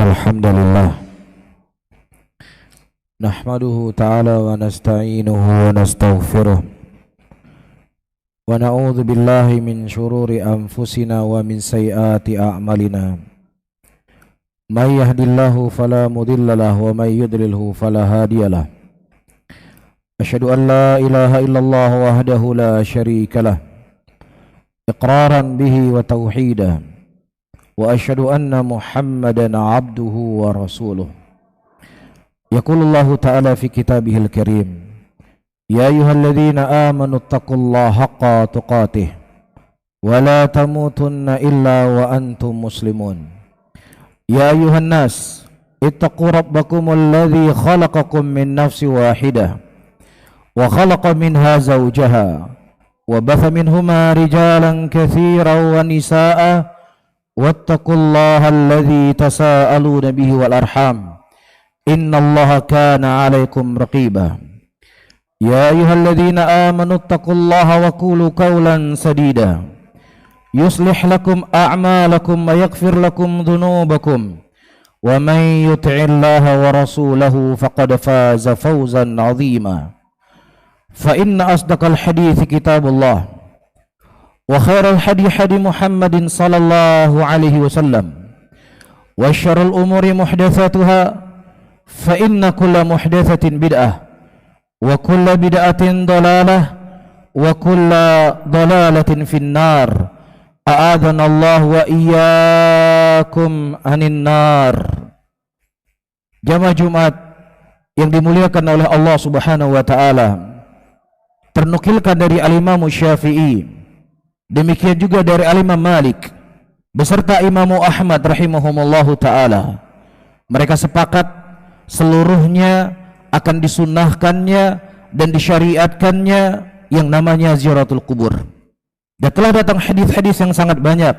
Innal hamdalillah nahmaduhu ta'ala wa nasta'inuhu wa nastaghfiruh wa na'udzu billahi min shururi anfusina wa min sayyiati a'malina. May yahdihillahu fala mudilla lahu wa may yudlilhu fala hadiyalah. Asyhadu an la ilaha illallah wahdahu la syarika lah iqraran bihi wa tauhidan. Wa asyhadu anna Muhammadan abduhu wa rasuluh. Yaqulullahu ta'ala fi kitabihil karim, ya ayyuhalladzina amanu taqullaha haqqa tuqatih wa la tamutunna illa wa antum muslimun. Ya ayyuhan nas ittaqu rabbakumul ladzi khalaqakum min nafsin wahidah wa khalaqa minha zawjaha wa batha minhuma rijalan katsiran wa nisaa'a wattaqullaha alladzi tasaaluna bihi wal arham innallaha kana 'alaikum raqiba. Ya ayyuhalladzina amanu taqullaha wa qulu qawlan sadida yuslih lakum a'malakum wa yaghfir lakum dhunubakum wa may yuti'illaha wa rasulahu faqad faza fawzan 'azima. Fa inna asdaqal hadithi kitabullah wa khairal hadi hadi Muhammadin sallallahu alaihi wasallam wa syarrul umuri muhdatsatuha fa inna kulla muhdatsatin bid'ah wa kulla bid'atin dalalah wa kulla dalalatin finnar. A'adana Allah wa iyyakum anin nar. Jamaah Jumat yang dimuliakan oleh Allah Subhanahu wa taala, ternukilkan dari Al-Imam Syafi'i, demikian juga dari Al-Imam Malik beserta Imam Ahmad rahimahumullahu ta'ala. Mereka sepakat seluruhnya akan disunnahkannya dan disyariatkannya yang namanya ziaratul kubur. Dan telah datang hadis-hadis yang sangat banyak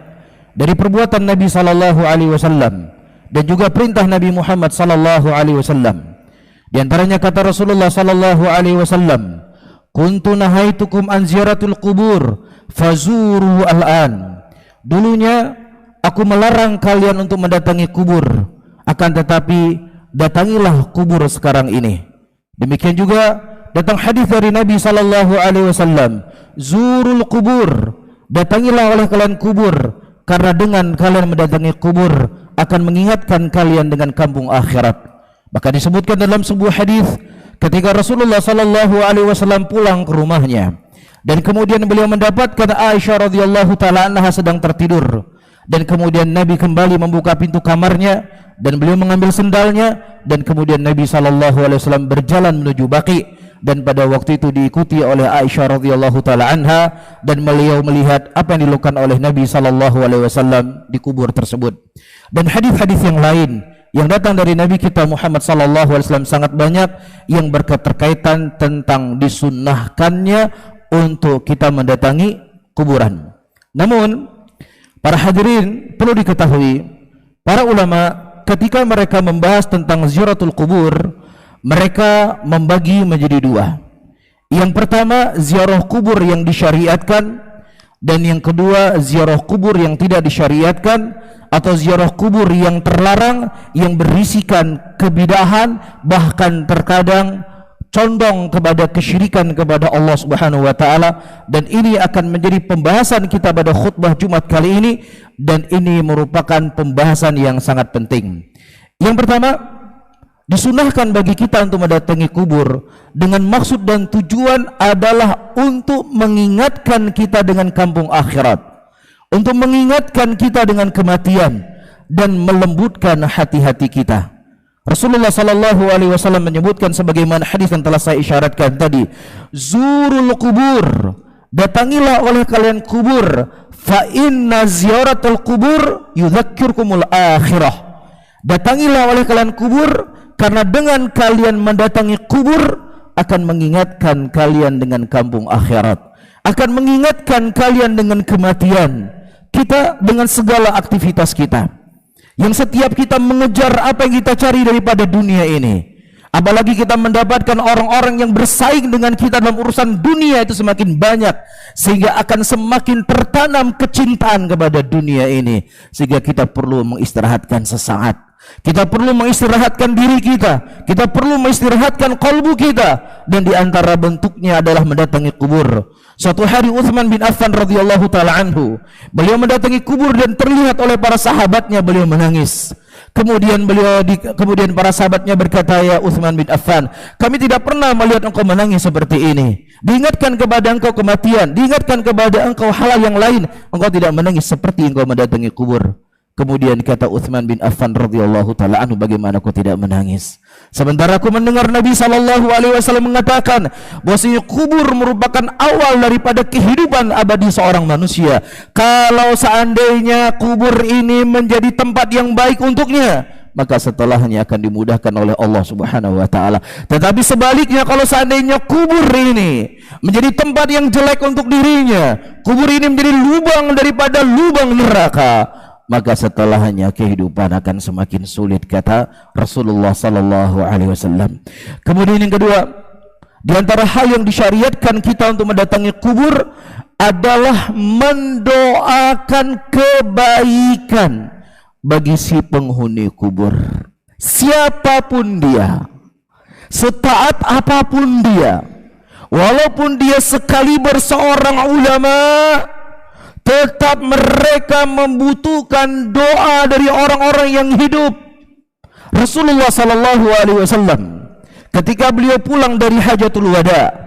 dari perbuatan Nabi sallallahu alaihi wasallam dan juga perintah Nabi Muhammad sallallahu alaihi wasallam. Di antaranya kata Rasulullah sallallahu alaihi wasallam, kuntu nahaitukum an ziyaratul kubur fazuru al-an. Dulunya aku melarang kalian untuk mendatangi kubur, akan tetapi datangilah kubur sekarang ini. Demikian juga datang hadis dari Nabi sallallahu alaihi wasallam, zurul kubur, datangilah oleh kalian kubur, karena dengan kalian mendatangi kubur akan mengingatkan kalian dengan kampung akhirat. Maka disebutkan dalam sebuah hadis ketika Rasulullah sallallahu alaihi wasallam pulang ke rumahnya, dan kemudian beliau mendapatkan Aisyah radhiyallahu taala anha sedang tertidur, dan kemudian Nabi kembali membuka pintu kamarnya dan beliau mengambil sendalnya, dan kemudian Nabi sallallahu alaihi wasallam berjalan menuju Baqi, dan pada waktu itu diikuti oleh Aisyah radhiyallahu taala anha, dan beliau melihat apa yang dilakukan oleh Nabi sallallahu alaihi wasallam di kubur tersebut. Dan hadis-hadis yang lain yang datang dari Nabi kita Muhammad sallallahu alaihi wasallam sangat banyak yang berkaitan tentang disunnahkannya untuk kita mendatangi kuburan. Namun para hadirin, perlu diketahui, para ulama ketika mereka membahas tentang ziaratul kubur, mereka membagi menjadi dua. Yang pertama, ziarah kubur yang disyariatkan, dan yang kedua, ziarah kubur yang tidak disyariatkan, atau ziarah kubur yang terlarang, yang berisikan kebidahan, bahkan terkadang condong kepada kesyirikan kepada Allah Subhanahu wa taala. Dan ini akan menjadi pembahasan kita pada khutbah Jumat kali ini, dan ini merupakan pembahasan yang sangat penting. Yang pertama, disunahkan bagi kita untuk mendatangi kubur dengan maksud dan tujuan adalah untuk mengingatkan kita dengan kampung akhirat, untuk mengingatkan kita dengan kematian dan melembutkan hati-hati kita. Rasulullah sallallahu alaihi wasallam menyebutkan sebagaimana hadis yang telah saya isyaratkan tadi, zurul kubur, datangilah oleh kalian kubur, fa inna ziyaratul kubur yudzakkirukumul akhirah. Datangilah oleh kalian kubur, karena dengan kalian mendatangi kubur akan mengingatkan kalian dengan kampung akhirat, akan mengingatkan kalian dengan kematian kita, dengan segala aktivitas kita, yang setiap kita mengejar apa yang kita cari daripada dunia ini. Apalagi kita mendapatkan orang-orang yang bersaing dengan kita dalam urusan dunia itu semakin banyak, sehingga akan semakin tertanam kecintaan kepada dunia ini, sehingga kita perlu mengistirahatkan sesaat Kita perlu mengistirahatkan diri kita. Kita perlu mengistirahatkan kalbu kita. Dan di antara bentuknya adalah mendatangi kubur. Suatu hari Utsman bin Affan radhiyallahu taala anhu, beliau mendatangi kubur dan terlihat oleh para sahabatnya beliau menangis. Kemudian para sahabatnya berkata, "Ya Utsman bin Affan, kami tidak pernah melihat engkau menangis seperti ini. Diingatkan kepada engkau kematian, diingatkan kepada engkau hal yang lain, engkau tidak menangis seperti engkau mendatangi kubur." Kemudian kata Utsman bin Affan radhiyallahu taala anhu, "Bagaimana aku tidak menangis? Sementara aku mendengar Nabi sallallahu alaihi wasallam mengatakan bahwasanya kubur merupakan awal daripada kehidupan abadi seorang manusia. Kalau seandainya kubur ini menjadi tempat yang baik untuknya, maka setelahnya akan dimudahkan oleh Allah Subhanahu wa taala. Tetapi sebaliknya, kalau seandainya kubur ini menjadi tempat yang jelek untuk dirinya, kubur ini menjadi lubang daripada lubang neraka, maka setelahnya kehidupan akan semakin sulit," kata Rasulullah sallallahu alaihi wasallam. Kemudian yang kedua, di antara hal yang disyariatkan kita untuk mendatangi kubur adalah mendoakan kebaikan bagi si penghuni kubur. Siapapun dia, setaat apapun dia, walaupun dia sekaliber seorang ulama, tetap mereka membutuhkan doa dari orang-orang yang hidup. Rasulullah sallallahu alaihi wasallam ketika beliau pulang dari Hajatul Wada,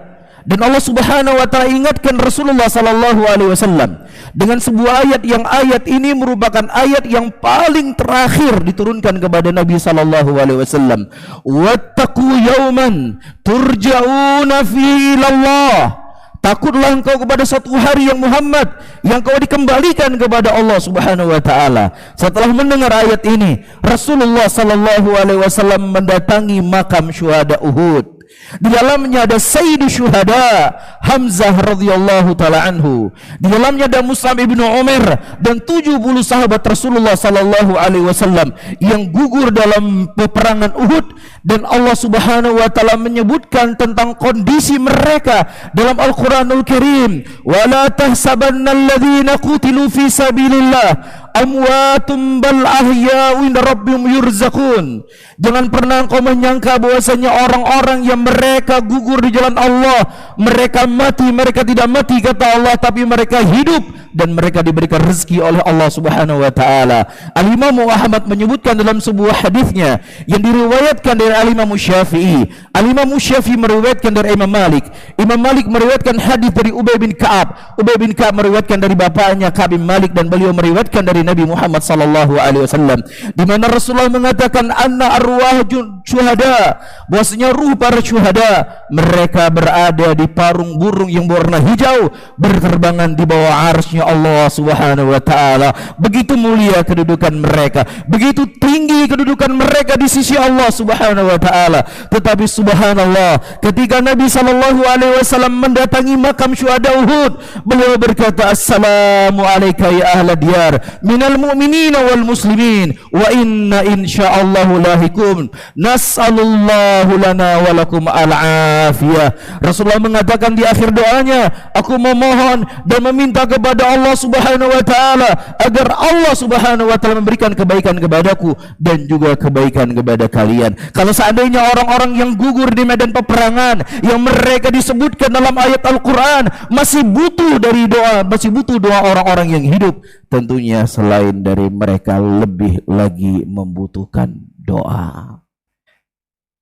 dan Allah Subhanahu wa taala ingatkan Rasulullah sallallahu alaihi wasallam dengan sebuah ayat ini merupakan ayat yang paling terakhir diturunkan kepada Nabi sallallahu alaihi wasallam. "Wattaqu yauman turja'una fihi ilallah." Takutlah engkau kepada satu hari yang Muhammad, yang kau dikembalikan kepada Allah Subhanahu wa taala. Setelah mendengar ayat ini, Rasulullah sallallahu alaihi wasallam mendatangi makam syuhada Uhud. Di dalamnya ada Sayyidu Syuhada Hamzah radhiyallahu taala anhu. Di dalamnya ada Mus'ab ibnu Umair dan 70 sahabat Rasulullah sallallahu alaihi wasallam yang gugur dalam peperangan Uhud, dan Allah Subhanahu wa taala menyebutkan tentang kondisi mereka dalam Al-Qur'anul Karim. "Wa la tahsabanna alladhina qutilu fi sabilillah amwatum bal ahya'u inda rabbihim yurzaqun." Jangan pernah engkau menyangka bahwasanya orang-orang yang mereka gugur di jalan Allah, mereka mati. Mereka tidak mati kata Allah, tapi mereka hidup dan mereka diberikan rezeki oleh Allah Subhanahu wa taala. Al-Imam Ahmad menyebutkan dalam sebuah hadisnya yang diriwayatkan dari Al-Imam Syafi'i. Al-Imam Syafi'i meriwayatkan dari Imam Malik. Imam Malik meriwayatkan hadis dari Ubay bin Ka'ab. Ubay bin Ka'ab meriwayatkan dari bapaknya Ka'ab bin Malik, dan beliau meriwayatkan dari Nabi Muhammad sallallahu alaihi wasallam, di mana Rasulullah mengatakan anna arwah syuhada, bahwasanya ruh para syuhada mereka berada di parung burung yang berwarna hijau, berterbangan di bawah arsy-Nya Allah Subhanahu wa taala. Begitu mulia kedudukan mereka, begitu tinggi kedudukan mereka di sisi Allah Subhanahu wa taala. Tetapi subhanallah, ketika Nabi sallallahu alaihi wasallam mendatangi makam syuhada Uhud, beliau berkata, "Assalamu alayka ya ahla diyar minal mu'minina wal muslimin wa inna insyaallahu lahikum nas'alullahu lana wa lakum al-afiyah." Rasulullah mengatakan di akhir doanya, "Aku memohon dan meminta kepada Allah Subhanahu wa taala agar Allah Subhanahu wa taala memberikan kebaikan kepadaku dan juga kebaikan kepada kalian." Kalau seandainya orang-orang yang gugur di medan peperangan yang mereka disebutkan dalam ayat Al-Qur'an masih butuh dari doa, masih butuh doa orang-orang yang hidup, tentunya selain dari mereka lebih lagi membutuhkan doa.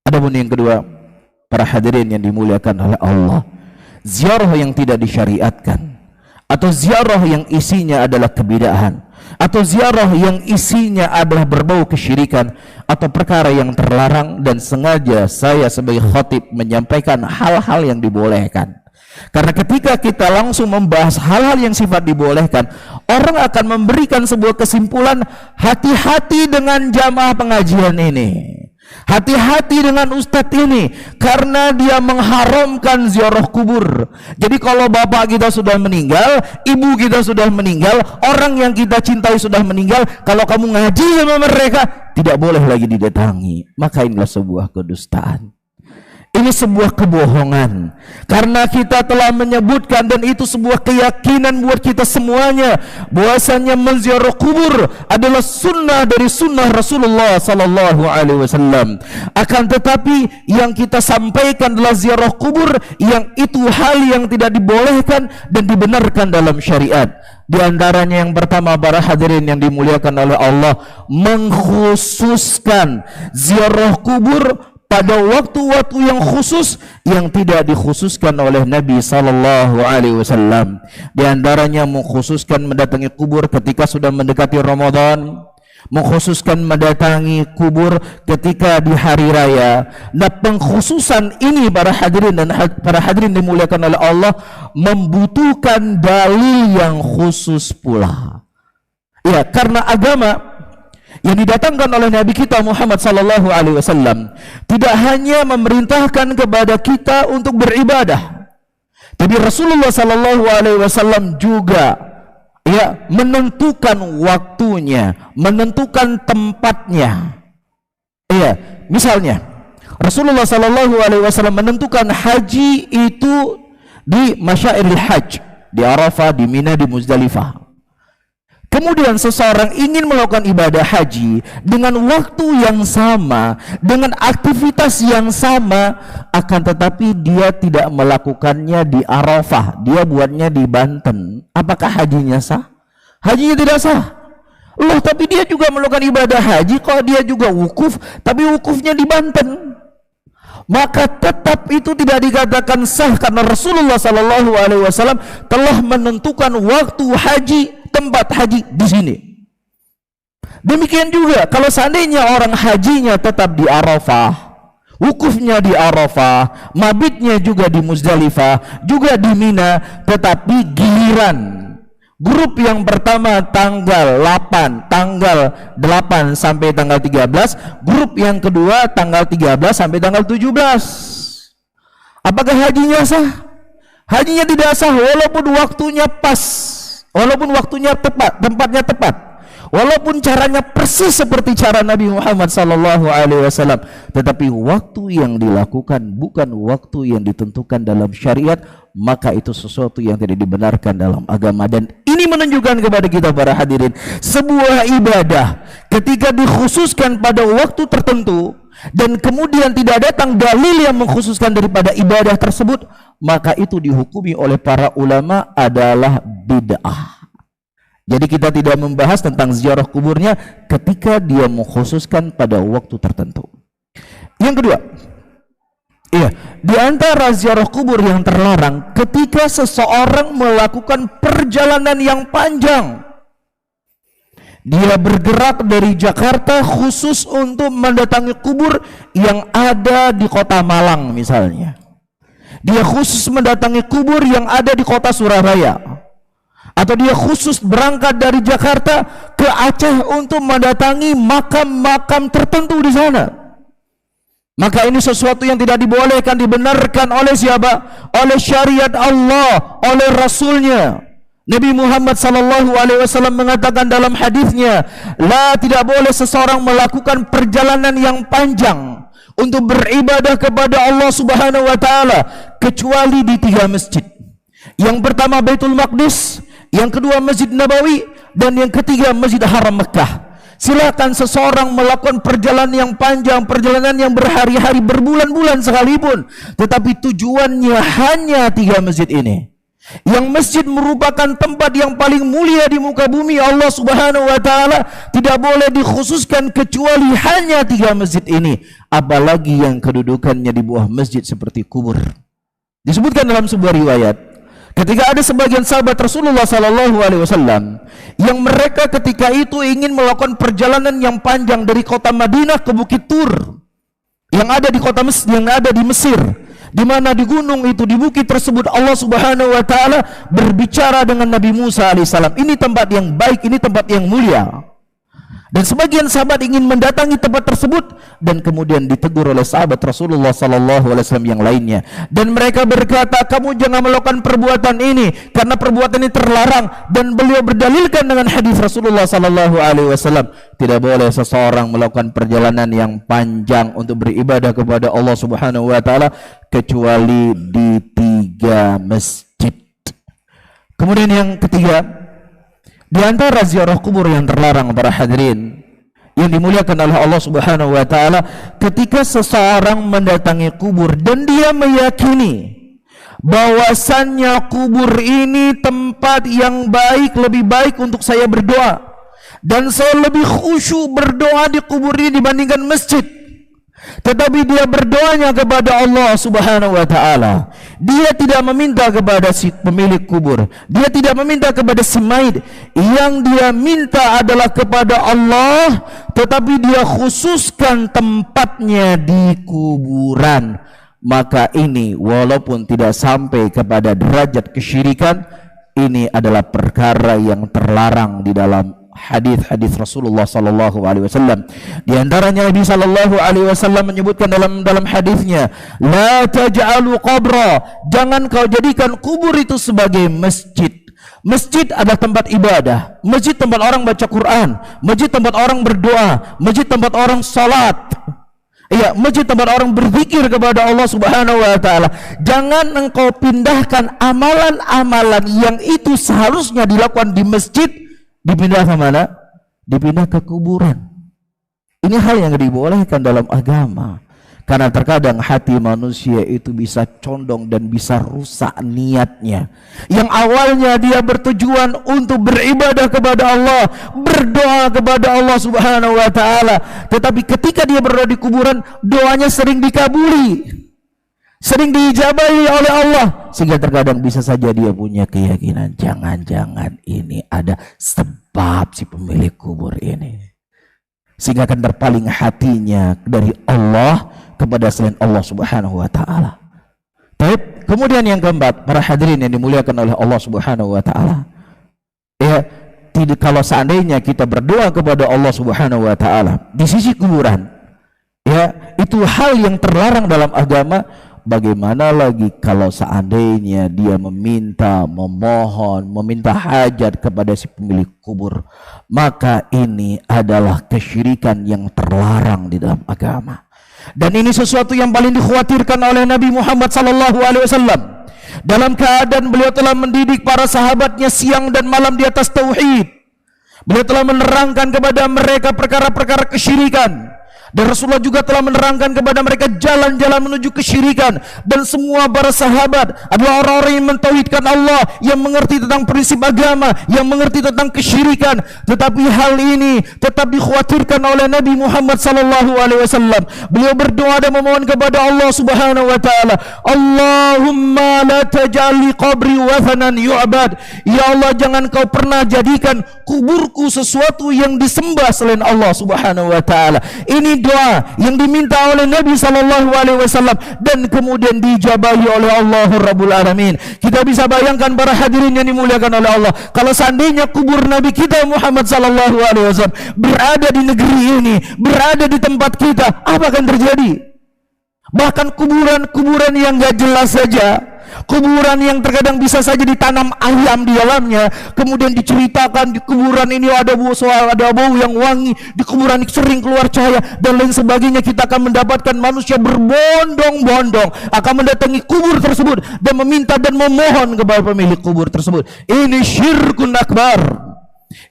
Adapun yang kedua, para hadirin yang dimuliakan oleh Allah, ziarah yang tidak disyariatkan, atau ziarah yang isinya adalah kebid'ahan, atau ziarah yang isinya adalah berbau kesyirikan atau perkara yang terlarang, dan sengaja saya sebagai khatib menyampaikan hal-hal yang dibolehkan. Karena ketika kita langsung membahas hal-hal yang sifat dibolehkan, orang akan memberikan sebuah kesimpulan, hati-hati dengan jamaah pengajian ini, hati-hati dengan ustadz ini, karena dia mengharamkan ziarah kubur. Jadi kalau bapak kita sudah meninggal, ibu kita sudah meninggal, orang yang kita cintai sudah meninggal, kalau kamu ngaji sama mereka, tidak boleh lagi didatangi. Maka inilah sebuah kedustaan. Ini sebuah kebohongan, karena kita telah menyebutkan, dan itu sebuah keyakinan buat kita semuanya, bahwasanya menziarah kubur adalah sunnah dari sunnah Rasulullah sallallahu alaihi wasallam. Akan tetapi yang kita sampaikan adalah ziarah kubur yang itu hal yang tidak dibolehkan dan dibenarkan dalam syariat. Di antaranya yang pertama, para hadirin yang dimuliakan oleh Allah, mengkhususkan ziarah kubur pada waktu-waktu yang khusus yang tidak dikhususkan oleh Nabi sallallahu alaihi wasallam. Di antaranya mengkhususkan mendatangi kubur ketika sudah mendekati Ramadan, mengkhususkan mendatangi kubur ketika di hari raya. Nah, pengkhususan ini para hadirin dan para hadirin dimuliakan oleh Allah membutuhkan dalil yang khusus pula. Ya, karena agama yang didatangkan oleh Nabi kita Muhammad sallallahu alaihi wasallam tidak hanya memerintahkan kepada kita untuk beribadah, tapi Rasulullah sallallahu alaihi wasallam juga menentukan waktunya, menentukan tempatnya. Misalnya Rasulullah sallallahu alaihi wasallam menentukan haji itu di Masyairil Hajj, di Arafah, di Mina, di Muzdalifah. Kemudian seseorang ingin melakukan ibadah haji dengan waktu yang sama, dengan aktivitas yang sama, akan tetapi dia tidak melakukannya di Arafah, dia buatnya di Banten. Apakah hajinya sah? Hajinya tidak sah. Loh, tapi dia juga melakukan ibadah haji, kok dia juga wukuf, tapi wukufnya di Banten. Maka tetap itu tidak dikatakan sah, karena Rasulullah sallallahu alaihi wasallam telah menentukan waktu haji, tempat haji di sini. Demikian juga kalau seandainya orang hajinya tetap di Arafah, wukufnya di Arafah, mabitnya juga di Muzdalifah, juga di Mina, tetapi giliran grup yang pertama tanggal 8 sampai tanggal 13, grup yang kedua tanggal 13 sampai tanggal 17. Apakah hajinya sah? Hajinya tidak sah, walaupun waktunya pas, walaupun waktunya tepat, tempatnya tepat, walaupun caranya persis seperti cara Nabi Muhammad sallallahu alaihi wasallam, tetapi waktu yang dilakukan bukan waktu yang ditentukan dalam syariat, maka itu sesuatu yang tidak dibenarkan dalam agama. Dan ini menunjukkan kepada kita para hadirin, sebuah ibadah ketika dikhususkan pada waktu tertentu dan kemudian tidak datang dalil yang mengkhususkan daripada ibadah tersebut, maka itu dihukumi oleh para ulama adalah bid'ah. Jadi kita tidak membahas tentang ziarah kuburnya ketika dia mengkhususkan pada waktu tertentu. Yang kedua, di antara ziarah kubur yang terlarang ketika seseorang melakukan perjalanan yang panjang. Dia bergerak dari Jakarta khusus untuk mendatangi kubur yang ada di kota Malang misalnya. Dia khusus mendatangi kubur yang ada di kota Surabaya. Atau dia khusus berangkat dari Jakarta ke Aceh untuk mendatangi makam-makam tertentu di sana. Maka ini sesuatu yang tidak dibolehkan, dibenarkan oleh siapa? Oleh syariat Allah, oleh Rasulnya. Nabi Muhammad sallallahu alaihi wasallam mengatakan dalam hadisnya, tidak boleh seseorang melakukan perjalanan yang panjang untuk beribadah kepada Allah Subhanahu wa taala kecuali di 3 masjid. Yang pertama Baitul Maqdis, yang kedua Masjid Nabawi, dan yang ketiga Masjid Haram Mekah. Silakan seseorang melakukan perjalanan yang panjang, perjalanan yang berhari-hari, berbulan-bulan sekalipun, tetapi tujuannya hanya 3 masjid ini. Yang masjid merupakan tempat yang paling mulia di muka bumi Allah Subhanahu wa taala, tidak boleh dikhususkan kecuali hanya 3 masjid ini, apalagi yang kedudukannya di bawah masjid seperti kubur. Disebutkan dalam sebuah riwayat, ketika ada sebagian sahabat Rasulullah sallallahu alaihi wasallam yang mereka ketika itu ingin melakukan perjalanan yang panjang dari kota Madinah ke Bukit Tur yang ada di Mesir, di mana di gunung itu, di bukit tersebut Allah Subhanahu wa taala berbicara dengan Nabi Musa alaihissalam. Ini tempat yang baik, ini tempat yang mulia. Dan sebagian sahabat ingin mendatangi tempat tersebut dan kemudian ditegur oleh sahabat Rasulullah SAW yang lainnya. Dan mereka berkata, kamu jangan melakukan perbuatan ini karena perbuatan ini terlarang. Dan beliau berdalilkan dengan hadis Rasulullah SAW, tidak boleh seseorang melakukan perjalanan yang panjang untuk beribadah kepada Allah Subhanahu Wa Taala kecuali di 3 masjid. Kemudian yang ketiga, di antara ziarah kubur yang terlarang para hadirin yang dimuliakan oleh Allah Subhanahu wa taala, ketika seseorang mendatangi kubur dan dia meyakini bahwasannya kubur ini tempat yang baik, lebih baik untuk saya berdoa, dan saya lebih khusyuk berdoa di kubur ini dibandingkan masjid. Tetapi dia berdoanya kepada Allah Subhanahu wa taala. Dia tidak meminta kepada si pemilik kubur. Dia tidak meminta kepada si mayit. Yang dia minta adalah kepada Allah, tetapi dia khususkan tempatnya di kuburan. Maka ini walaupun tidak sampai kepada derajat kesyirikan, ini adalah perkara yang terlarang di dalam hadis-hadis Rasulullah sallallahu alaihi wasallam. Di antaranya Nabi sallallahu alaihi wasallam menyebutkan dalam hadisnya, la taj'alu qabra, jangan kau jadikan kubur itu sebagai masjid. Masjid adalah tempat ibadah, masjid tempat orang baca Quran, masjid tempat orang berdoa, masjid tempat orang salat. Ya, masjid tempat orang berzikir kepada Allah Subhanahu wa taala. Jangan engkau pindahkan amalan-amalan yang itu seharusnya dilakukan di masjid, dipindah ke mana? Dipindah ke kuburan. Ini hal yang dibolehkan dalam agama. Karena terkadang hati manusia itu bisa condong dan bisa rusak niatnya. Yang awalnya dia bertujuan untuk beribadah kepada Allah, berdoa kepada Allah Subhanahu wa taala, tetapi ketika dia berada di kuburan, doanya sering dikabuli, sering diijabahi oleh Allah, sehingga terkadang bisa saja dia punya keyakinan jangan-jangan ini ada sebab si pemilik kubur ini, sehingga akan terpaling hatinya dari Allah kepada selain Allah Subhanahu wa taala. Baik, kemudian yang keempat, para hadirin yang dimuliakan oleh Allah Subhanahu wa taala. Ya, tidak, kalau seandainya kita berdoa kepada Allah Subhanahu wa taala di sisi kuburan, ya, itu hal yang terlarang dalam agama. Bagaimana lagi kalau seandainya dia memohon, meminta hajat kepada si pemilik kubur, maka ini adalah kesyirikan yang terlarang di dalam agama. Dan ini sesuatu yang paling dikhawatirkan oleh Nabi Muhammad SAW. Dalam keadaan beliau telah mendidik para sahabatnya siang dan malam di atas tauhid. Beliau telah menerangkan kepada mereka perkara-perkara kesyirikan. Dan Rasulullah juga telah menerangkan kepada mereka jalan-jalan menuju kesyirikan. Dan semua para sahabat adalah orang-orang yang mentauhidkan Allah, yang mengerti tentang prinsip agama, yang mengerti tentang kesyirikan. Tetapi hal ini tetap dikhawatirkan oleh Nabi Muhammad SAW. Beliau berdoa dan memohon kepada Allah Subhanahu wa taala, Allahumma la taj'al qabri wathanan yu'bad. Ya Allah, jangan kau pernah jadikan kuburku sesuatu yang disembah selain Allah Subhanahu wa taala. Ini doa yang diminta oleh Nabi SAW dan kemudian dijabahi oleh Allah Rabbul Alamin. Kita bisa bayangkan para hadirin yang dimuliakan oleh Allah, kalau seandainya kubur Nabi kita Muhammad SAW berada di negeri ini, berada di tempat kita, apa akan terjadi? Bahkan kuburan-kuburan yang gak jelas saja, kuburan yang terkadang bisa saja ditanam ayam di dalamnya, kemudian diceritakan di kuburan ini ada bau yang wangi, di kuburan ini sering keluar cahaya dan lain sebagainya. Kita akan mendapatkan manusia berbondong-bondong akan mendatangi kubur tersebut dan meminta dan memohon kepada pemilik kubur tersebut. Ini syirkun akbar.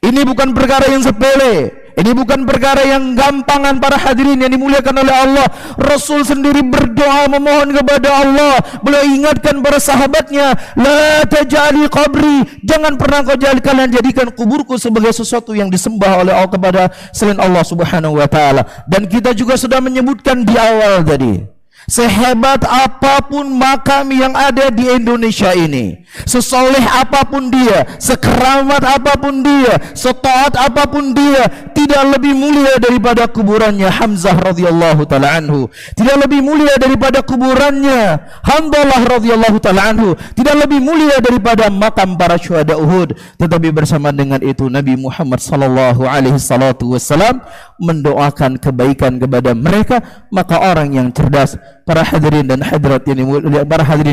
Ini bukan perkara yang sepele. Ini bukan perkara yang gampangan para hadirin yang dimuliakan oleh Allah. Rasul sendiri berdoa memohon kepada Allah. Beliau ingatkan para sahabatnya, la taj'ali qabri, jangan pernah kalian jadikan kuburku sebagai sesuatu yang disembah oleh Allah kepada selain Allah Subhanahu wa taala. Dan kita juga sudah menyebutkan di awal tadi, Sehebat apapun makam yang ada di Indonesia ini, sesoleh apapun dia, sekeramat apapun dia, setaat apapun dia, tidak lebih mulia daripada kuburannya Hamzah radhiyallahu taala anhu, tidak lebih mulia daripada kuburannya Handalah radhiyallahu taala anhu, tidak lebih mulia daripada makam para syuhada Uhud. Tetapi bersama dengan itu Nabi Muhammad sallallahu alaihi wasallam mendoakan kebaikan kepada mereka. Maka orang yang cerdas, para hadirin dan hadirat yang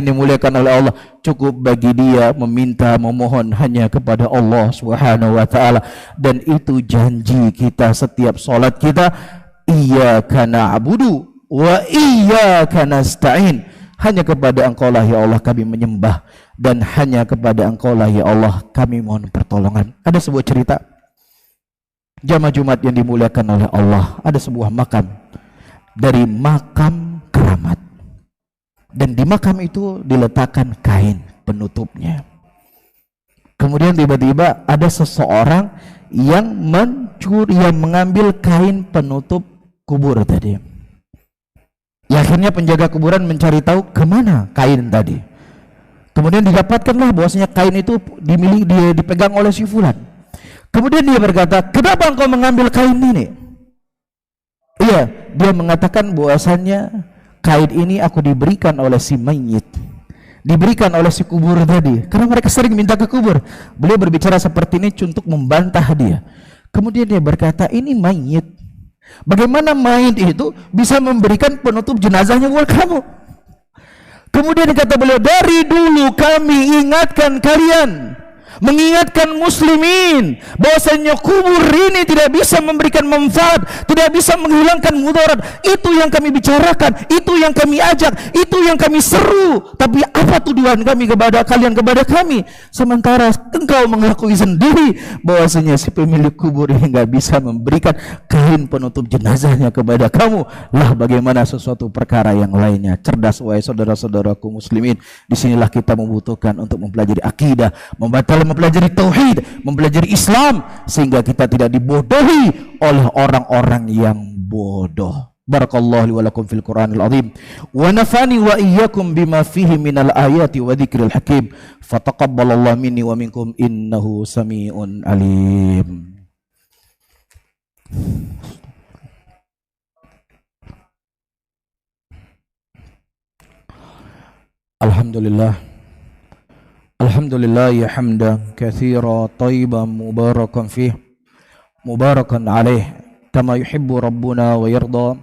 dimuliakan oleh Allah, cukup bagi dia meminta, memohon hanya kepada Allah Subhanahu wa taala. Dan itu janji kita setiap salat kita, iyyaka na'budu wa iyyaka nasta'in. Hanya kepada Engkau lah ya Allah kami menyembah, dan hanya kepada Engkau lah ya Allah kami mohon pertolongan. Ada sebuah cerita jamaah Jumat yang dimuliakan oleh Allah, ada sebuah makam dari makam keramat, dan di makam itu diletakkan kain penutupnya. Kemudian tiba-tiba ada seseorang yang mengambil kain penutup kubur tadi. Ya, akhirnya penjaga kuburan mencari tahu kemana kain tadi. Kemudian didapatkanlah bahwasanya kain itu dipegang oleh si fulan. Kemudian dia berkata, kenapa engkau mengambil kain ini? Iya, dia mengatakan bahwasannya kain ini aku diberikan oleh si mayit, diberikan oleh si kubur tadi, karena mereka sering minta ke kubur. Beliau berbicara seperti ini untuk membantah dia. Kemudian dia berkata, ini mayit, bagaimana mayit itu bisa memberikan penutup jenazahnya buat kamu? Kemudian kata beliau, dari dulu kami ingatkan kalian, mengingatkan muslimin bahwasanya kubur ini tidak bisa memberikan manfaat, tidak bisa menghilangkan mudarat. Itu yang kami bicarakan, itu yang kami ajak, itu yang kami seru. Tapi apa tuduhan kami kepada kalian, kepada kami? Sementara engkau mengakui sendiri bahwasanya si pemilik kubur ini nggak bisa memberikan kain penutup jenazahnya kepada kamu. Lah bagaimana sesuatu perkara yang lainnya? Cerdas wahai saudara-saudaraku muslimin. Disinilah kita membutuhkan untuk mempelajari akidah, mempelajari tauhid, mempelajari Islam, sehingga kita tidak dibodohi oleh orang-orang yang bodoh. Barakallahu li wa lakum fil Qur'anil azim wa nafani wa iyyakum bima fihi minal ayati wa dzikril hakim. Fataqabbalallahu minni wa minkum innahu samiun alim. Alhamdulillah. Alhamdulillah ya hamdan katsira tayyiban mubarakan fih mubarakan alaih kama yuhibbu rabbuna wa yarda.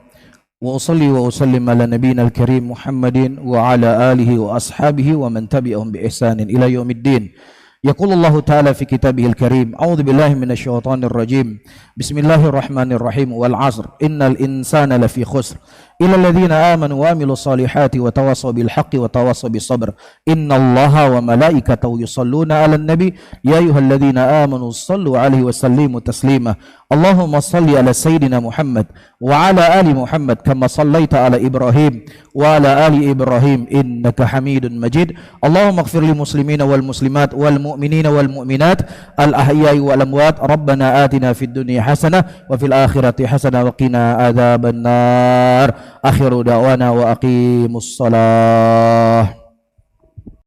Wa usalli wa usallim ala nabiyyina al-karim Muhammadin wa ala alihi wa ashabihi wa man tabi'ahum bi ihsanin ila yaumiddin. Yaqulullahu ta'ala fi kitabihil karim, a'udzu billahi minasyaitonir rajim. Bismillahirrahmanirrahim. Wal 'ashr innal insana lafi khusr illa alladhina amanu wa amilus solihati wa tawassaw bil haqqi wa tawassaw bis sabr. Innallaha wa malaikatahu yusalluna 'alan nabi ya ayyuhalladzina amanu shallu 'alaihi wa sallimu taslima. Allahumma shalli ala sayyidina Muhammad wa ala ali Muhammad kama shallaita ala Ibrahim wa ala ali Ibrahim innaka Hamidun Majid. Allahumma ighfir lil muslimina wal muslimat wal mu'minina wal mu'minat al ahya'i wal amwat. Rabbana atina fid dunya hasanah wa fil akhirati hasanah wa qina adzabannar. Akhiru da'wana wa aqimus salah.